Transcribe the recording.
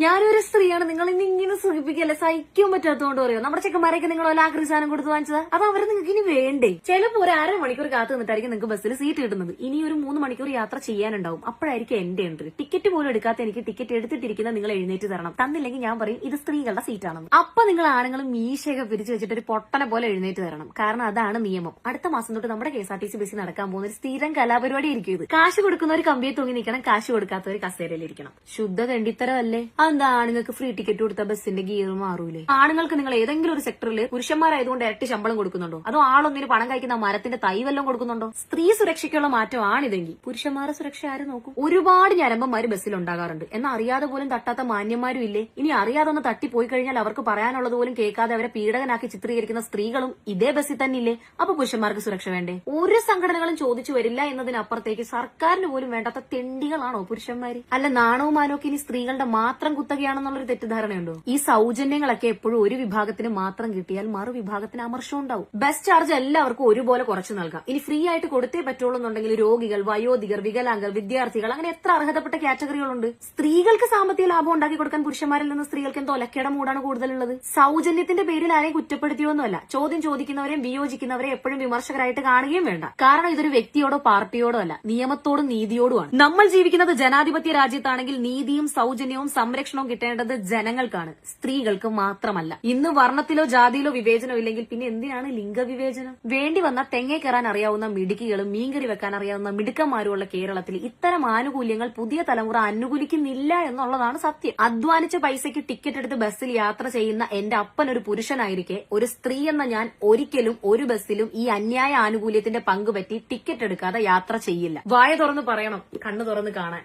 ഞാനൊരു സ്ത്രീയാണ്, നിങ്ങൾ ഇനി ഇങ്ങനെ സൂചിപ്പിക്കല്ലേ, സഹിക്കാൻ പറ്റാത്തതുകൊണ്ട് പറയോ? നമ്മുടെ ചെക്കന്മാരെയൊക്കെ നിങ്ങൾ വല്ല ആക്രി സാധനം കൊടുത്ത് വാങ്ങിച്ചതാ? അപ്പൊ അവര് നിങ്ങൾക്ക് ഇനി വേണ്ടേ? ചിലപ്പോ ഒരു 1/2 മണിക്കൂർ കാത്തു നിന്നിട്ടായിരിക്കും നിങ്ങൾക്ക് ബസ്സിൽ സീറ്റ് കിട്ടുന്നത്. ഇനി ഒരു 3 മണിക്കൂർ യാത്ര ചെയ്യാനുണ്ടാവും. അപ്പോഴായിരിക്കും എന്റെ എൻട്രി. ടിക്കറ്റ് പോലും എടുക്കാത്ത എനിക്ക് ടിക്കറ്റ് എടുത്തിട്ടിരിക്കുന്ന നിങ്ങൾ എഴുന്നേറ്റ് തരണം. തന്നില്ലെങ്കിൽ ഞാൻ പറയും ഇത് സ്ത്രീകളുടെ സീറ്റാണെന്ന്. അപ്പൊ നിങ്ങൾ ആണുങ്ങളും മീശയൊക്കെ പിരിച്ചു വെച്ചിട്ട് ഒരു പൊട്ടനെ പോലെ എഴുന്നേറ്റ് തരണം. കാരണം അതാണ് നിയമം. അടുത്ത മാസം തൊട്ട് നമ്മുടെ KSRTC ബസ്സിൽ നടക്കാൻ പോകുന്ന ഒരു സ്ഥിരം കലാപരിപാടി ആയിരിക്കും ഇത്. കാശ് കൊടുക്കുന്നവർ കമ്പിയെ തൂങ്ങി നിൽക്കണം, കാശ് കൊടുക്കാത്തവർ കസേരയിലിരിക്കണം. ശുദ്ധ തെണ്ടിത്തരമല്ലേ? അതെന്താ ആണുങ്ങൾക്ക് ഫ്രീ ടിക്കറ്റ് കൊടുത്ത ബസ്സിന്റെ ഗിയർ മാറൂലേ? ആണുങ്ങൾക്ക് നിങ്ങൾ ഏതെങ്കിലും ഒരു സെക്ടറിൽ പുരുഷന്മാരായതുകൊണ്ട് ഇരട്ടി ശമ്പളം കൊടുക്കുന്നുണ്ടോ? അതോ ആളൊന്നിന് പണം കഴിക്കുന്ന മരത്തിന്റെ തൈ വല്ലതും കൊടുക്കുന്നുണ്ടോ? സ്ത്രീ സുരക്ഷയ്ക്കുള്ള മാറ്റമാണിതെങ്കിൽ പുരുഷന്മാരുടെ സുരക്ഷ ആര് നോക്കും? ഒരുപാട് ഞരമ്പന്മാര് ബസ്സിൽ ഉണ്ടാകാറുണ്ട്. എന്നാൽ അറിയാതെ പോലും തട്ടാത്ത മാന്യന്മാരും ഇല്ലേ? ഇനി അറിയാതെ ഒന്ന് തട്ടിപ്പോയി കഴിഞ്ഞാൽ അവർക്ക് പറയാനുള്ളത് പോലും കേൾക്കാതെ അവരെ പീഡകനാക്കി ചിത്രീകരിക്കുന്ന സ്ത്രീകളും ഇതേ ബസ്സിൽ തന്നെ ഇല്ലേ? അപ്പൊ പുരുഷന്മാർക്ക് സുരക്ഷ വേണ്ടേ? ഒരു സംഘടനകളും ചോദിച്ചു വരില്ല എന്നതിനപ്പുറത്തേക്ക് സർക്കാരിന് പോലും വേണ്ടാത്ത തെണ്ടികളാണോ പുരുഷന്മാര്? അല്ല, നാണവും മാനവും ഇനി സ്ത്രീകളുടെ മാത്രം കുത്തകയാണെന്നുള്ളൊരു തെറ്റിദ്ധാരണയുണ്ടോ? ഈ സൗജന്യങ്ങളൊക്കെ എപ്പോഴും ഒരു വിഭാഗത്തിന് മാത്രം കിട്ടിയാൽ മറുവിഭാഗത്തിന് അമർഷം ഉണ്ടാവും. ബസ് ചാർജ് എല്ലാവർക്കും ഒരുപോലെ കുറച്ച് നൽകാം. ഇനി ഫ്രീ ആയിട്ട് കൊടുത്തേ പറ്റുള്ളൂ എന്നുണ്ടെങ്കിൽ രോഗികൾ, വയോധികർ, വികലാംഗർ, വിദ്യാർത്ഥികൾ, അങ്ങനെ എത്ര അർഹതപ്പെട്ട കാറ്റഗറികളുണ്ട്. സ്ത്രീകൾക്ക് സാമ്പത്തിക ലാഭം ഉണ്ടാക്കി കൊടുക്കാൻ പുരുഷന്മാരിൽ നിന്ന് സ്ത്രീകൾക്ക് എന്തോ ഒലക്കയുടെ മൂടാണ് കൂടുതലുള്ളത്. സൗജന്യത്തിന്റെ പേരിൽ ആരെയും കുറ്റപ്പെടുത്തിയൊന്നുമല്ല. ചോദ്യം ചോദിക്കുന്നവരെയും വിയോജിക്കുന്നവരെ എപ്പോഴും വിമർശകരായിട്ട് കാണുകയും വേണ്ട. കാരണം ഇതൊരു വ്യക്തിയോടോ പാർട്ടിയോടോ അല്ല, നിയമത്തോടും നീതിയോടുമാണ്. നമ്മൾ ജീവിക്കുന്നത് ജനാധിപത്യ രാജ്യത്താണെങ്കിൽ നീതിയും സൗജന്യവും സംരക്ഷണവും കിട്ടേണ്ടത് ജനങ്ങൾക്കാണ്, സ്ത്രീകൾക്ക് മാത്രമല്ല. ഇന്ന് വർണ്ണത്തിലോ ജാതിയിലോ വിവേചനം ഇല്ലെങ്കിൽ പിന്നെ എന്തിനാണ് ലിംഗവിവേചനം? വേണ്ടി വന്ന തെങ്ങേ കയറാൻ അറിയാവുന്ന മിടുക്കികളും മീൻകറി വെക്കാൻ അറിയാവുന്ന മിടുക്കന്മാരുമുള്ള കേരളത്തിൽ ഇത്തരം ആനുകൂല്യങ്ങൾ പുതിയ തലമുറ അനുകൂലിക്കുന്നില്ല എന്നുള്ളതാണ് സത്യം. അധ്വാനിച്ച പൈസയ്ക്ക് ടിക്കറ്റ് എടുത്ത് ബസ്സിൽ യാത്ര ചെയ്യുന്ന എന്റെ അപ്പൻ ഒരു പുരുഷനായിരിക്കെ ഒരു സ്ത്രീ എന്ന ഞാൻ ഒരിക്കലും ഒരു ബസ്സിലും ഈ അന്യായ ആനുകൂല്യത്തിന്റെ പങ്കുപറ്റി ടിക്കറ്റ് എടുക്കാതെ യാത്ര ചെയ്യില്ല. വായ തുറന്ന് പറയണം, കണ്ണു തുറന്ന് കാണാൻ.